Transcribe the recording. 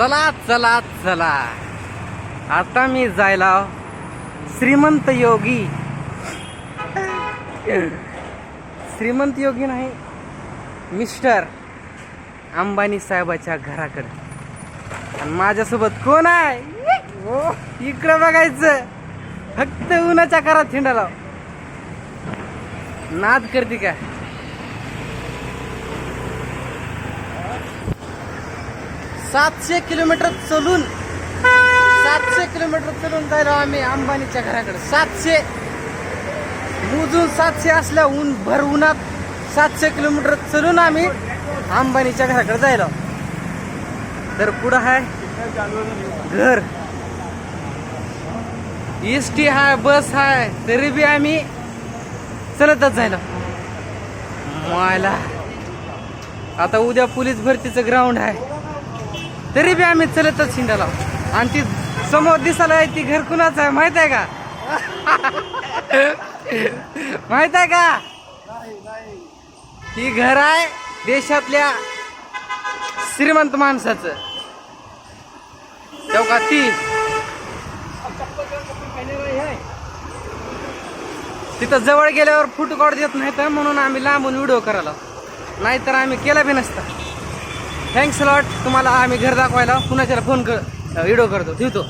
चला चला चला, आता मी जायला श्रीमंत योगी, श्रीमंत योगी नाही, मिस्टर अंबानी साहेबाच्या घराकडे. आणि माझ्यासोबत कोण आहे? इकडं बघायचं, फक्त उन्हाच्या कारात हिंडाला नाद करते का? सातशे किलोमीटर चलून जायला आम्ही अंबानीच्या घराकडे. 700 मोजून 700 असल्या ऊन भर उन्हात 700 किलोमीटर चलून आम्ही अंबानीच्या घराकडे जायला. तर पुढं आहे घर, एसटी हाय, बस हाय, तरी बी आम्ही चलतच जायला. मायला आता उद्या पोलीस भरतीचं ग्राउंड आहे, तरी बी आम्ही चलतच शिंडाला. आणि ती समोर दिसायला आहे ती घर कुणाचं आहे माहित आहे का? माहित आहे का? ही घर आहे देशातल्या श्रीमंत माणसाचं. तेव्हा ती तिथं जवळ गेल्यावर फोटो काढ देत नाही तर म्हणून आम्ही लांबून व्हिडिओ करायला, नाहीतर आम्ही केला बी नसता. Thanks lot. तुम्हाला आम्ही घर दाखवायला कुणाच्याला फोन कर व्हिडिओ करतो. ठेवतो.